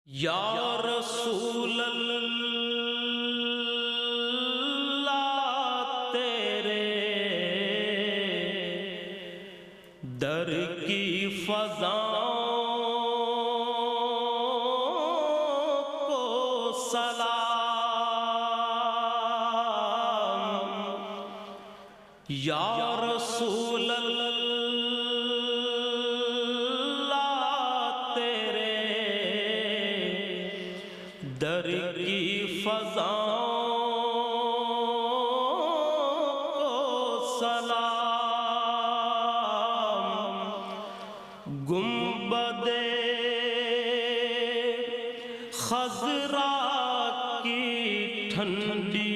یا رسول اللہ تیرے در کی فضاؤں کو سلام، یا رسول اللہ تیرے در کی فضاؤں کو سلام، گنبد خضرا کی ٹھنڈی